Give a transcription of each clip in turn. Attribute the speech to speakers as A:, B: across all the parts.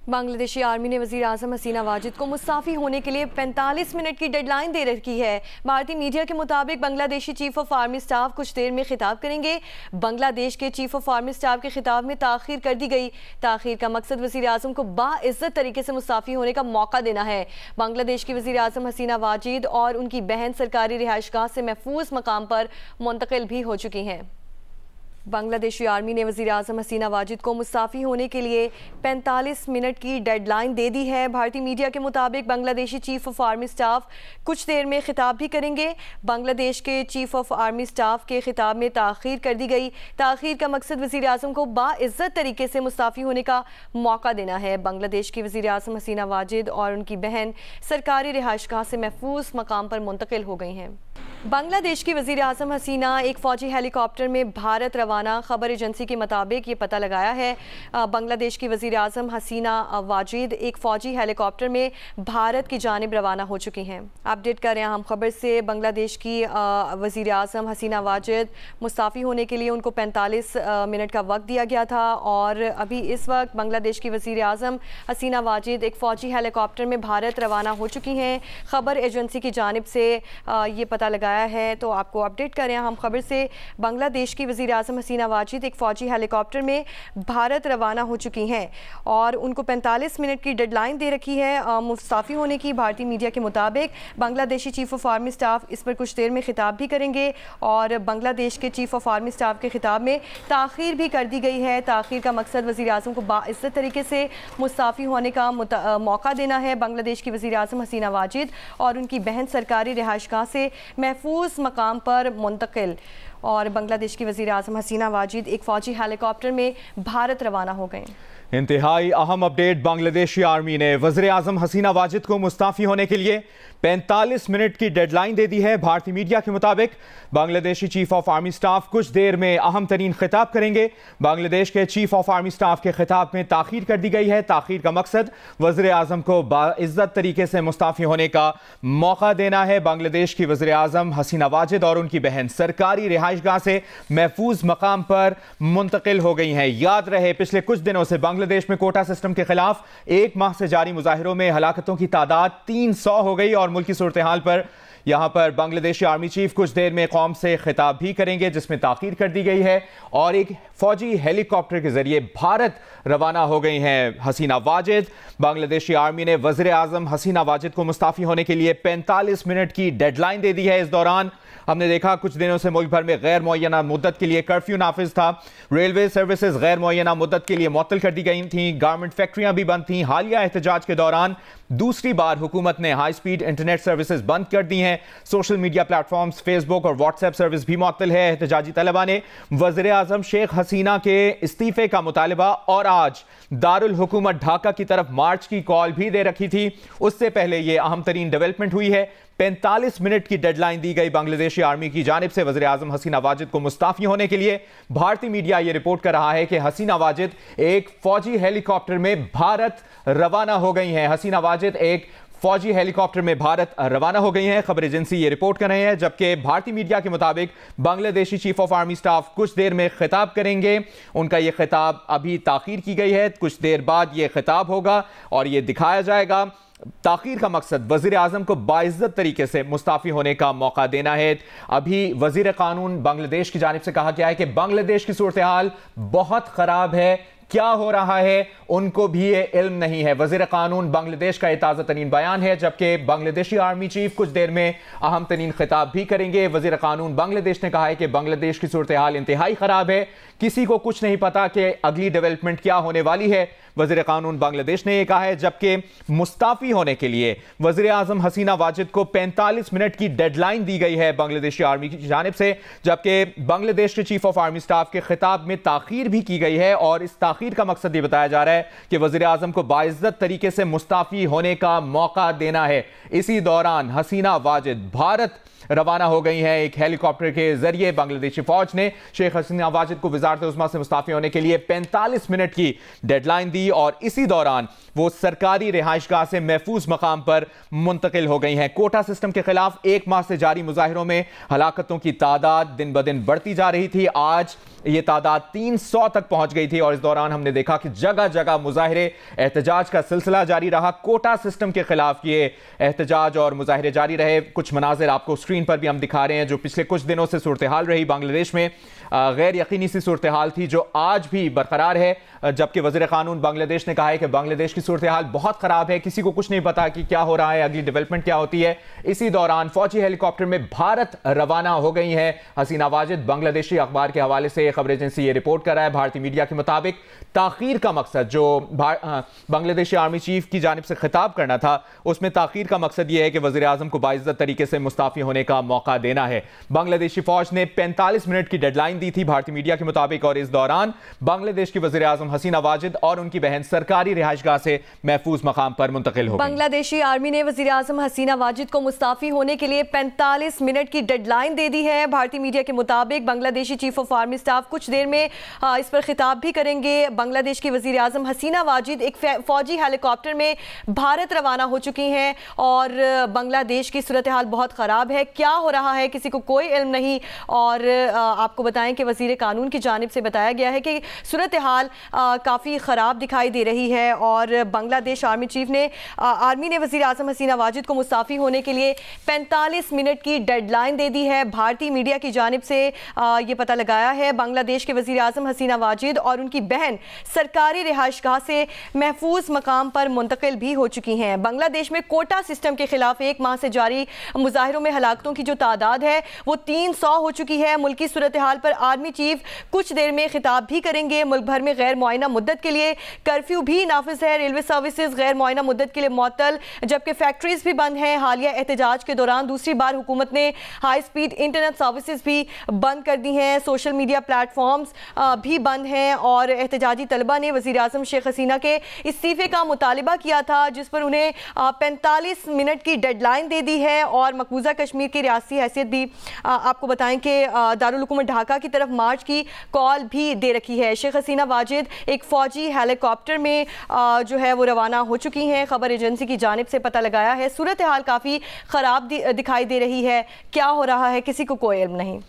A: Bangladeshi army ने वज़ीर आज़म हसीना वाजिद को मुस्ताफ़ी होने के लिए 45 मिनट की डेडलाइन दे रखी है। भारतीय मीडिया के मुताबिक Bangladeshi chief of army staff कुछ देर में खिताब करेंगे। बांग्लादेश के चीफ ऑफ आर्मी स्टाफ के खिताब में ताख़ीर कर दी गई। ताख़ीर का मकसद वज़ीर आज़म को बाइज़्ज़त तरीके से मुस्ताफ़ी होने का मौका देना है। बांग्लादेश की वज़ीर आज़म हसीना वाजिद और उनकी बहन सरकारी रिहाइशगाह से महफूज मकाम पर मुंतकिल भी हो चुकी हैं। बांग्लादेशी आर्मी ने वज़ीर आज़म हसीना वाजिद को मुस्ताफ़ी होने के लिए 45 मिनट की डेडलाइन दे दी है। भारतीय मीडिया के मुताबिक Bangladeshi chief of army staff कुछ देर में खिताब भी करेंगे। बांग्लादेश के चीफ ऑफ आर्मी स्टाफ के खिताब में ताख़ीर कर दी गई। ताख़ीर का मकसद वज़ीर आज़म को बाइज़्ज़त तरीके से मुस्ताफ़ी होने का मौका देना है। बांग्लादेश की वज़ीर आज़म हसीना वाजिद और उनकी बहन सरकारी रिहाइशगाह से महफूज मकाम पर मुंतकिल हो गई हैं। बांग्लादेश की वज़ीर आज़म हसीना एक फ़ौजी हेलीकॉप्टर में भारत रवाना। खबर एजेंसी के मुताबिक ये पता लगाया है बांग्लादेश की वज़ीर आज़म हसीना वाजिद एक फ़ौजी हेलीकॉप्टर में भारत की जानिब रवाना हो चुकी हैं। अपडेट कर रहे हैं हम खबर से। बांग्लादेश की वज़ीर आज़म हसीना वाजिद मुस्ताफ़ी होने के लिए उनको 45 मिनट का वक्त दिया गया था और अभी इस वक्त बांग्लादेश की वज़ीर आज़म हसीना वाजिद एक फ़ौजी हेलीकॉप्टर में भारत रवाना हो चुकी हैं। खबर एजेंसी की जानिब से ये पता लगाया है, तो आपको अपडेट करें हम खबर से। बांग्लादेश की वज़ीर आज़म हसीना वाजिद एक फ़ौजी हेलीकॉप्टर में भारत रवाना हो चुकी हैं और उनको 45 मिनट की डेडलाइन दे रखी है मुस्ताफ़ी होने की। भारतीय मीडिया के मुताबिक Bangladeshi chief of army staff इस पर कुछ देर में खिताब भी करेंगे और बांग्लादेश के चीफ ऑफ आर्मी स्टाफ के खिताब में ताख़ीर भी कर दी गई है। ताख़ीर का मकसद वज़ीर आज़म को बाइज़्ज़त तरीके से मुस्ताफ़ी होने का मौका देना है। बांग्लादेश की वज़ीर आज़म हसीना वाजिद और उनकी बहन सरकारी रिहाइशगाह से महफूज मकाम पर मुंतकिल और बांग्लादेश की वज़ीर आज़म हसीना वाजिद एक फ़ौजी हेलीकॉप्टर में भारत रवाना हो गए।
B: इंतहाई अहम अपडेट। बांग्लादेशी आर्मी ने वज़ीर आज़म हसीना वाजिद को मुस्ताफ़ी होने के लिए 45 मिनट की डेडलाइन दे दी है। भारतीय मीडिया के मुताबिक Bangladeshi chief of army staff कुछ देर में अहम तरीन खिताब करेंगे। बांग्लादेश के चीफ ऑफ आर्मी स्टाफ के खिताब में ताख़ीर कर दी गई है। ताख़ीर का मकसद वज़ीर आज़म को बाइज़्ज़त तरीके से मुस्ताफ़ी होने का मौका देना है। बांग्लादेश की वज़ीर आज़म हसीना वाजिद और उनकी बहन सरकारी रिहाइशगाह से महफूज मकाम पर मुंतकिल हो गई हैं। याद रहे पिछले कुछ दिनों से बांग्लादेश में कोटा सिस्टम के खिलाफ एक माह से जारी मुजाहिरों में हलाकतों की तादाद 300 हो गई और मुल्की सूरत हाल पर यहाँ पर बांग्लादेशी आर्मी चीफ कुछ देर में कौम से खिताब भी करेंगे जिसमें ताख़ीर कर दी गई है और एक फ़ौजी हेलीकॉप्टर के जरिए भारत रवाना हो गई हैं हसीना वाजिद। बांग्लादेशी आर्मी ने वज़ीर आज़म हसीना वाजिद को मुस्ताफ़ी होने के लिए 45 मिनट की डेडलाइन दे दी है। इस दौरान हमने देखा कुछ दिनों से मुल्क भर में गैर मुअय्यना मुद्दत के लिए कर्फ्यू नाफिज था। रेलवे सर्विसेज गैर मुअय्यना मुद्दत के लिए मुअत्तल कर दी गई थी। गारमेंट फैक्ट्रियां भी बंद थीं। हालिया एहतजाज के दौरान दूसरी बार हुकूमत ने हाई स्पीड इंटरनेट सर्विसेज बंद कर दी हैं। सोशल मीडिया प्लेटफॉर्म्स फेसबुक और व्हाट्सएप सर्विस भी मुअत्तल है। एहतजाजी तलबा ने वज़ीर आज़म शेख हसीना के इस्तीफे का मुतालबा और आज दारुल हुकूमत ढाका की तरफ मार्च की कॉल भी दे रखी थी। उससे पहले यह अहम तरीन डेवलपमेंट हुई है। 45 मिनट की डेडलाइन दी गई बांग्लादेशी आर्मी की जानिब से वज़ीर आज़म हसीना वाजिद को मुस्ताफ़ी होने के लिए। भारतीय मीडिया यह रिपोर्ट कर रहा है कि हसीना वाजिद एक फ़ौजी हेलीकॉप्टर में भारत रवाना हो गई हैं। हसीना वाजिद एक फ़ौजी हेलीकॉप्टर में भारत रवाना हो गई हैं। खबर एजेंसी ये रिपोर्ट कर रहे हैं, जबकि भारतीय मीडिया के मुताबिक Bangladeshi chief of army staff कुछ देर में खिताब करेंगे। उनका ये खिताब अभी ताख़ीर की गई है, कुछ देर बाद ये खिताब होगा और ये दिखाया जाएगा। ताख़ीर का मकसद वज़ीर आज़म को बाइज़्ज़त तरीके से मुस्ताफ़ी होने का मौका देना है। अभी वज़ीर क़ानून बांग्लादेश की जानिब से कहा गया है कि बांग्लादेश की सूरत हाल बहुत ख़राब है, क्या हो रहा है उनको भी ये इल्म नहीं है। वज़ीर क़ानून बांग्लादेश का ये ताज़ा तरीन बयान है, जबकि बांग्लादेशी आर्मी चीफ कुछ देर में अहम तरीन खिताब भी करेंगे। वज़ीर क़ानून बांग्लादेश ने कहा है कि बांग्लादेश की सूरत हाल इंतहाई ख़राब है, किसी को कुछ नहीं पता कि अगली डेवलपमेंट क्या होने वाली है। वज़ीर क़ानून बांग्लादेश ने यह कहा है, जबकि मुस्ताफ़ी होने के लिए वज़ीर आज़म हसीना वाजिद को 45 मिनट की डेडलाइन दी गई है बांग्लादेशी आर्मी की जानिब से, जबकि बांग्लादेश के चीफ ऑफ आर्मी स्टाफ के खिताब में ताख़ीर भी की गई है और इस ताख़ीर का मकसद ये बताया जा रहा है कि वज़ीर आज़म को बाइज़्ज़त तरीके से मुस्ताफ़ी होने का मौका देना है। इसी दौरान हसीना वाजिद भारत रवाना हो गई हैं एक हेलीकॉप्टर के जरिए। बांग्लादेशी फौज ने शेख हसीना वाजिद को वज़ारत उज़्मा से मुस्ताफ़ी होने के लिए 45 मिनट की डेडलाइन दी और इसी दौरान वो सरकारी रिहाइशगाह से महफूज मकाम पर मुंतकिल हो गई हैं। कोटा सिस्टम के खिलाफ एक माह से जारी मुजाहिरों में हलाकतों की तादाद दिन ब दिन बढ़ती जा रही थी। आज ये तादाद 300 तक पहुंच गई थी और इस दौरान दौरान हमने देखा कि जगह जगह मुजाहिरे एहतजाज का सिलसिला जारी रहा। कोटा सिस्टम के खिलाफ ये एहतजाज और मुजाहिरे जारी रहे। कुछ मनाजिर आपको स्क्रीन पर भी हम दिखा रहे हैं जो पिछले कुछ दिनों से सूरत हाल रही बांग्लादेश में। गैर यकीनी सी सूरत हाल थी जो आज भी बरकरार है, जबकि वज़ीर क़ानून बांग्लादेश ने कहा है कि बांग्लादेश की सूरत हाल बहुत ख़राब है, किसी को कुछ नहीं पता कि क्या हो रहा है, अगली डेवलपमेंट क्या होती है। इसी दौरान फौजी हेलीकॉप्टर में भारत रवाना हो गई है हसीना वाजिद। बांग्लादेशी अखबार के हवाले से खबर एजेंसी ये रिपोर्ट कर रहा है। भारतीय मीडिया के मुताबिक ताखीर का मकसद जो बांग्लादेशी आर्मी चीफ की जानिब से खिताब करना था, उसमें ताखीर का मकसद यह है कि वज़ीर आज़म को बाइज्जत तरीके से मुस्ताफ़ी होने का मौका देना है। बांग्लादेशी फौज ने 45 मिनट की डेडलाइन दी थी भारतीय मीडिया के मुताबिक, और इस दौरान बांग्लादेश की वज़ीर आज़म हसीना वाजिद और उनकी बहन सरकारी रिहाइशगाह से महफूज मकाम पर मुंतकिल हो गई।
A: बांग्लादेशी आर्मी ने वज़ीर आज़म हसीना वाजिद को मुस्ताफ़ी होने के लिए 45 मिनट की डेडलाइन दे दी है। भारतीय मीडिया के मुताबिक Bangladeshi chief of army staff कुछ देर में इस पर खिताब भी करेंगे। बांग्लादेश की वज़ीर आज़म हसीना वाजिद एक फौजी हेलीकॉप्टर में भारत रवाना हो चुकी हैं और बांग्लादेश की सूरत हाल बहुत ख़राब है। क्या हो रहा है किसी को कोई इल्म नहीं। और आपको बताएं कि वज़ीर कानून की जानिब से बताया गया है कि सूरत हाल काफ़ी ख़राब दिखाई दे रही है और बांग्लादेश आर्मी ने वज़ीर आज़म हसीना वाजिद को मुस्ताफ़ी होने के लिए 45 मिनट की डेडलाइन दे दी है। भारतीय मीडिया की जानिब से ये पता लगाया है बांग्लादेश के वज़ीर आज़म हसीना वाजिद और उनकी बहन सरकारी रिहाइशगाह से महफूज मकाम पर मुंतकिल भी हो चुकी हैं। बांग्लादेश में कोटा सिस्टम के खिलाफ एक माह से जारी मुजाहिरों में हलाकतों की जो तादाद है वो 300 हो चुकी है। मुल्की सूरत हाल पर आर्मी चीफ कुछ देर में खिताब भी करेंगे। मुल्क भर में गैर मुआयना मुद्दत के लिए कर्फ्यू भी नाफिज है। रेलवे सर्विसेज गैर मुआयना मुद्दत के लिए मुअत्तल, जबकि फैक्ट्रीज भी बंद हैं। हालिया एहतजाज के दौरान दूसरी बार हुकूमत ने हाई स्पीड इंटरनेट सर्विसेज भी बंद कर दी हैं। सोशल मीडिया प्लेटफॉर्म्स भी बंद हैं और एहतजाजी तलबा ने वज़ीर आज़म शेख हसीना के इस्तीफ़े का मुतालिबा किया था, जिस पर उन्हें 45 मिनट की डेडलाइन दे दी है। और मकबूजा कश्मीर की रियासी हैसियत भी आपको बताएं कि दारुल हुकूमत ढाका की तरफ मार्च की कॉल भी दे रखी है। शेख हसीना वाजिद एक फ़ौजी हेलीकॉप्टर में जो है वो रवाना हो चुकी हैं। खबर एजेंसी की जानिब से पता लगाया है सूरत हाल काफ़ी ख़राब दिखाई दे रही है। क्या हो रहा है किसी को कोई इल्म नहीं।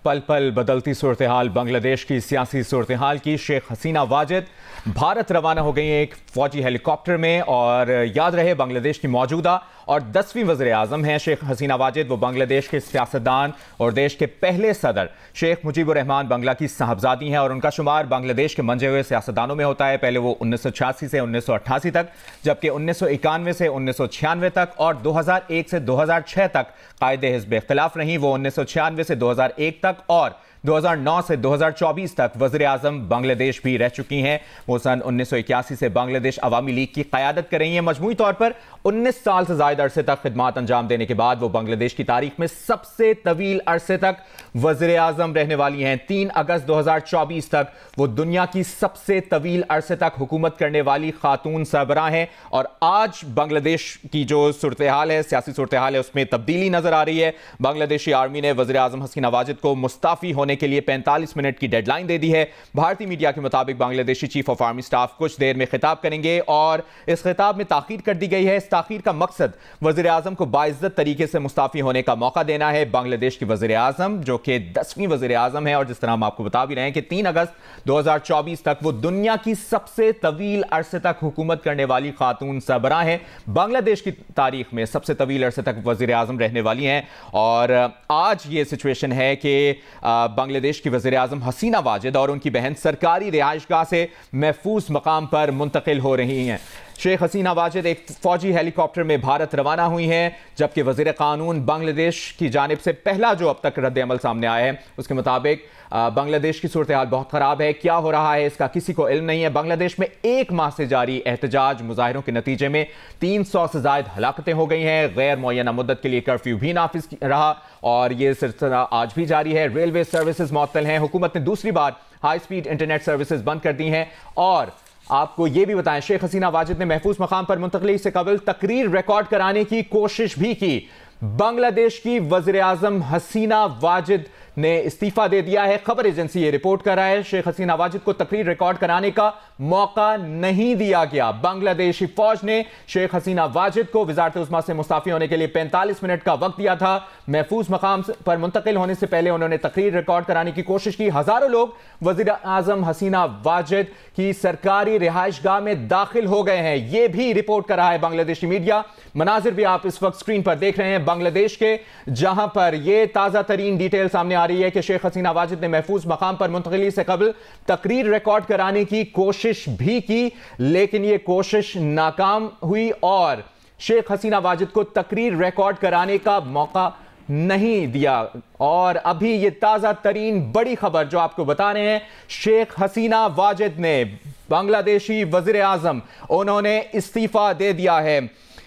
B: पल पल बदलती सूरत हाल बांग्लादेश की सियासी सूरत हाल की। शेख हसीना वाजिद भारत रवाना हो गई एक फ़ौजी हेलीकॉप्टर में, और याद रहे बांग्लादेश की मौजूदा और 10वीं वज़ीर आज़म हैं शेख हसीना वाजिद। वो बांग्लादेश के सियासतदान और देश के पहले सदर शेख मुजीबुर रहमान बांग्ला की साहबजादी हैं और उनका शुमार बांग्लादेश के मंजे हुए सियासतदानों में होता है। पहले वो 1986 से 1988 तक, जबकि 1991 से 1996 तक और 2001 से 2006 तक कायदे हिज़्ब इख्तिलाफ रहीं। वो 1996 से 2001 तक और 2009 से 2024 तक वज़ीर आज़म बांग्लादेश भी रह चुकी हैं। वो सन 1981 से बांग्लादेश अवामी लीग की क़यादत कर रही हैं। मजमूई तौर पर 19 साल से ज़ायद अरसे तक खिदमात अंजाम देने के बाद वो बांग्लादेश की तारीख में सबसे तवील अरसे तक वज़ीर आज़म रहने वाली हैं। 3 अगस्त 2024 तक वो दुनिया की सबसे तवील अरसे तक हुकूमत करने वाली खातून सरबराह हैं। और आज बांग्लादेश की जो सूरत हाल है, सियासी सूरत हाल है, उसमें तब्दीली नजर आ रही है। बांग्लादेशी आर्मी ने वज़ीर आज़म हसीना वाजिद को मुस्ताफ़ी होने के लिए 45 मिनट की डेडलाइन दे दी है। भारतीय मीडिया के मुताबिक Bangladeshi chief of army staff कुछ देर में खिताब करेंगे और इस खिताब में ताखीर कर दी गई है। इस ताखीर का मकसद वज़ीर आज़म को बाइज्जत तरीके से मुस्ताफ़ी होने का मौका देना है। बांग्लादेश की वज़ीर आज़म जो कि 10वीं वज़ीर आज़म है और जिस तरह हम आपको बता भी रहे हैं कि 3 अगस्त 2024 तक वो दुनिया की सबसे तवील अरसे तक हुकूमत करने वाली खातून सरबराह हैं। बांग्लादेश की तारीख में सबसे तवील अरसे तक वज़ीर आज़म रहने वाली हैं। और आज ये सिचुएशन है कि बांग्लादेश की वज़ीर आज़म हसीना वाजिद और उनकी बहन सरकारी रिहाइशगाह से महफूज मकाम पर मुंतकिल हो रही हैं। शेख हसीना वाजिद एक फ़ौजी हेलीकॉप्टर में भारत रवाना हुई हैं, जबकि वज़ीर क़ानून बांग्लादेश की जानिब से पहला जो अब तक रद्द अमल सामने आया है उसके मुताबिक बांग्लादेश की सूरत हाल बहुत ख़राब है। क्या हो रहा है इसका किसी को इल्म नहीं है। बांग्लादेश में एक माह से जारी एहतजाज मुजाहिरों के नतीजे में 300 से ज़ायद हलाकतें हो गई हैं। गैर मुअय्यना मुद्दत के लिए कर्फ्यू भी नाफिज रहा और ये सिलसिला आज भी जारी है। रेलवे सर्विसेज मुअत्तल हैं। हुकूमत ने दूसरी बार हाई स्पीड इंटरनेट सर्विसेज बंद कर दी हैं। और आपको ये भी बताएं, शेख हसीना वाजिद ने महफूज मकाम पर मुंतकली से कबल तकरीर रिकॉर्ड कराने की कोशिश भी की। बांग्लादेश की वज़ीर आज़म हसीना वाजिद ने इस्तीफा दे दिया है। खबर एजेंसी ये रिपोर्ट कर रहा है, शेख हसीना वाजिद को तकरीर रिकॉर्ड कराने का मौका नहीं दिया गया। बांग्लादेशी फौज ने शेख हसीना वाजिद को वज़ारत उज़्मा से मुस्ताफी होने के लिए 45 मिनट का वक्त दिया था। महफूज मकाम पर मुंतकिल होने से पहले उन्होंने तकरीर रिकॉर्ड कराने की कोशिश की। हजारों लोग वज़ीर आज़म हसीना वाजिद की सरकारी रिहाइशगाह में दाखिल हो गए हैं, यह भी रिपोर्ट कर रहा है बांग्लादेशी मीडिया। मनाजिर भी आप इस वक्त स्क्रीन पर देख रहे हैं बांग्लादेश के, जहां पर यह ताजा तरीन डिटेल सामने आ रही है कि शेख हसीना वाजिद ने महफूज मकाम पर मुंतकिली से कबल तकरीर रिकॉर्ड कराने की कोशिश भी की, लेकिन यह कोशिश नाकाम हुई और शेख हसीना वाजिद को तकरीर रिकॉर्ड कराने का मौका नहीं दिया। और अभी ये ताजा तरीन बड़ी खबर जो आपको बता रहे हैं, शेख हसीना वाजिद ने, बांग्लादेशी वजीर आजम, उन्होंने इस्तीफा दे दिया है।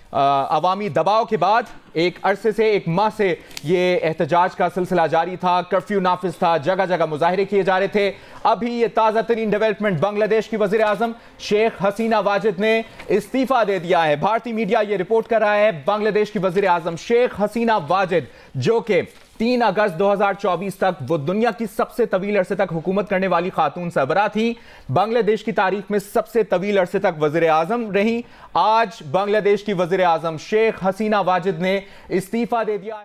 B: अवामी दबाव के बाद एक अरसे से, एक माह से ये एहतजाज का सिलसिला जारी था, कर्फ्यू नाफिज था, जगह जगह मुजाहिरे किए जा रहे थे। अभी ये ताज़ा तरीन डेवलपमेंट, बांग्लादेश की वज़ीर आज़म शेख हसीना वाजिद ने इस्तीफा दे दिया है। भारतीय मीडिया ये रिपोर्ट कर रहा है, बांग्लादेश की वज़ीर आज़म शेख हसीना वाजिद, जो कि 3 अगस्त 2024 तक वो दुनिया की सबसे तवील अरसे तक हुकूमत करने वाली खातून सरबराह थी, बांग्लादेश की तारीख में सबसे तवील अरसे तक वज़ीर आज़म रही। आज बांग्लादेश की वज़ीर आज़म शेख हसीना वाजिद ने इस्तीफा दे दिया।